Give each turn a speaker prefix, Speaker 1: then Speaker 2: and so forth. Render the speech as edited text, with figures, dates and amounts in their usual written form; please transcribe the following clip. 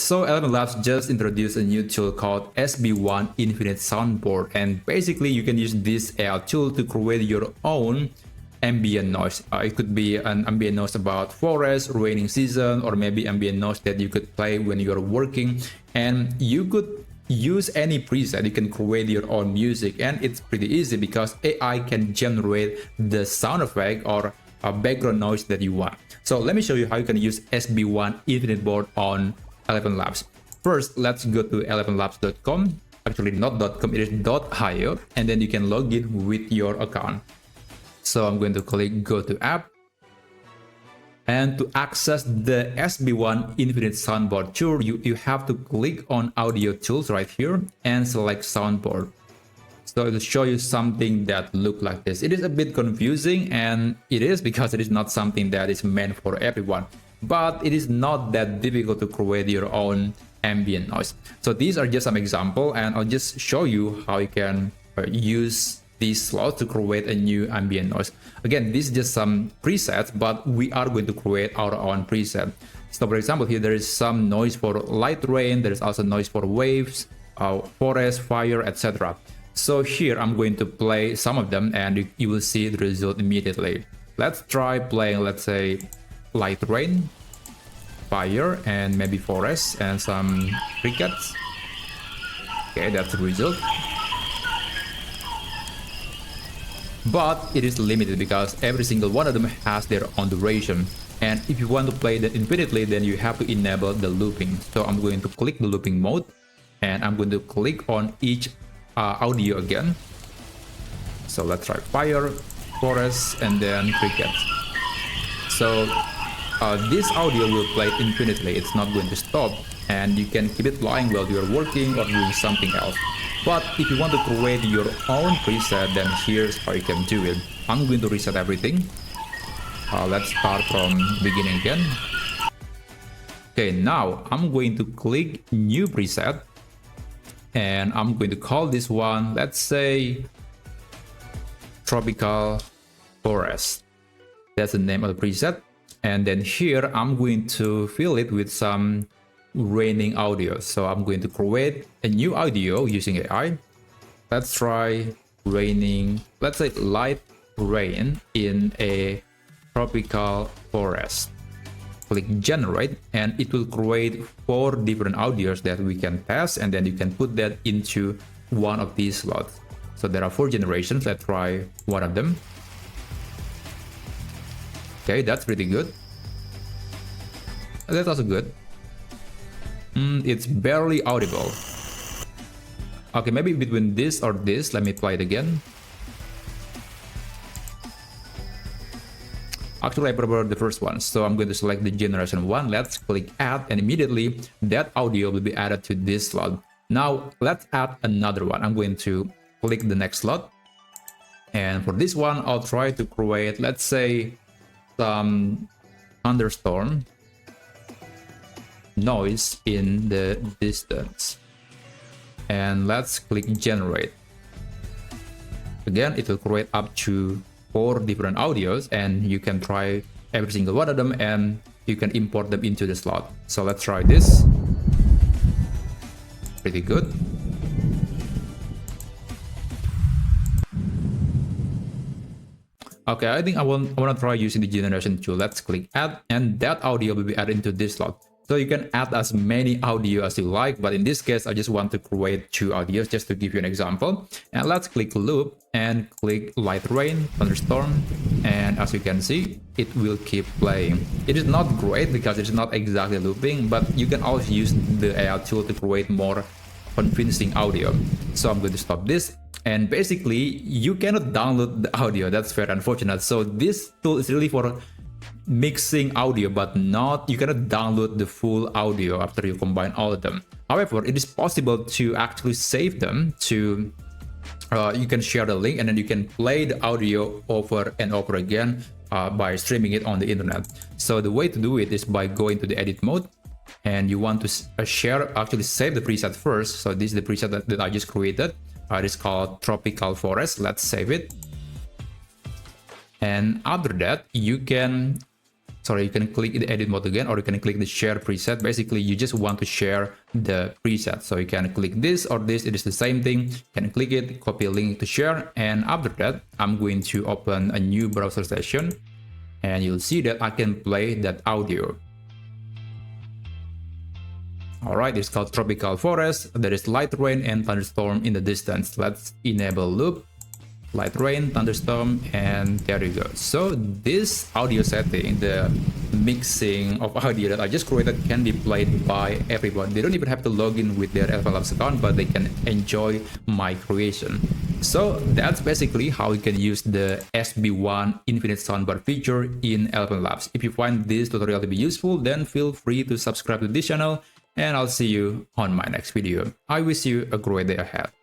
Speaker 1: So ElevenLabs just introduced a new tool called SB-1 Infinite Soundboard, and basically you can use this AI tool to create your own ambient noise. It could be an ambient noise about forest, raining season, or maybe ambient noise that you could play when you're working. And you could use any preset. You can create your own music, and it's pretty easy because AI can generate the sound effect or a background noise that you want. So let me show you how you can use SB-1 Infinite Board on ElevenLabs. First, let's go to elevenlabs.com. Actually, not .com, it is .io, and then you can log in with your account. So I'm going to click Go to App. And to access the SB-1 Infinite Soundboard tool, you have to click on Audio Tools right here and select Soundboard. So it will show you something that looks like this. It is a bit confusing, and it is because it is not something that is meant for everyone. But it is not that difficult to create your own ambient noise. So these are just some examples, and I'll just show you how you can use these slots to create a new ambient noise. Again, this is just some presets, but we are going to create our own preset. So for example, here there is some noise for light rain, there is also noise for waves, forest, fire, etc. So here I'm going to play some of them, and you will see the result immediately. Let's try playing, let's say, light rain, fire, and maybe forest, and some crickets. Okay, that's the result. But it is limited because every single one of them has their own duration. And if you want to play that infinitely, then you have to enable the looping. So I'm going to click the looping mode, and I'm going to click on each audio again. So let's try fire, forest, and then cricket. So this audio will play infinitely. It's not going to stop, and you can keep it playing while you're working or doing something else. But if you want to create your own preset, then here's how you can do it. I'm going to reset everything. Let's start from beginning again. Okay, now I'm going to click new preset, and I'm going to call this one, let's say, tropical forest. That's the name of the preset. And then here I'm going to fill it with some raining audio. So I'm going to create a new audio using AI. Let's try raining, let's say light rain in a tropical forest. Click generate, and it will create 4 different audios that we can pass, and then you can put that into one of these slots. So there are 4 generations. Let's try one of them. Okay, that's pretty good. That's also good. It's barely audible. Okay, maybe between this or this. Let me play it again. Actually, I prefer the first one, so I'm going to select the generation 1. Let's click add, and immediately that audio will be added to this slot. Now let's add another one. I'm going to click the next slot, and for this one I'll try to create, let's say, some thunderstorm noise in the distance, and let's click generate. Again, it will create up to 4 different audios, and you can try every single one of them, and you can import them into the slot. So let's try this. Pretty good. Okay, I think I want to try using the generation tool. Let's click add, and that audio will be added into this slot. So you can add as many audio as you like, but in this case I just want to create 2 audios just to give you an example. And let's click loop and click light rain, thunderstorm, and as you can see, it will keep playing. It is not great because it's not exactly looping, but you can also use the AI tool to create more convincing audio. So I'm going to stop this. And basically, you cannot download the audio. That's very unfortunate. So this tool is really for mixing audio, but not, you cannot download the full audio after you combine all of them. However, it is possible to actually save them to, you can share the link, and then you can play the audio over and over again by streaming it on the internet. So the way to do it is by going to the edit mode, and you want to actually save the preset first. So this is the preset that I just created. It is called tropical forest. Let's save it. And after that, you can sorry, you can click the edit mode again, or you can click the share preset. Basically, you just want to share the preset. So you can click this or this, it is the same thing. You can click it, copy a link to share. And after that, I'm going to open a new browser session, and you'll see that I can play that audio. Alright, it's called Tropical Forest. There is light rain and thunderstorm in the distance. Let's enable loop, light rain, thunderstorm, and there you go. So this audio setting, the mixing of audio that I just created, can be played by everyone. They don't even have to log in with their ElevenLabs account, but they can enjoy my creation. So that's basically how you can use the SB-1 Infinite Soundboard feature in ElevenLabs. If you find this tutorial to be useful, then feel free to subscribe to this channel, and I'll see you on my next video. I wish you a great day ahead.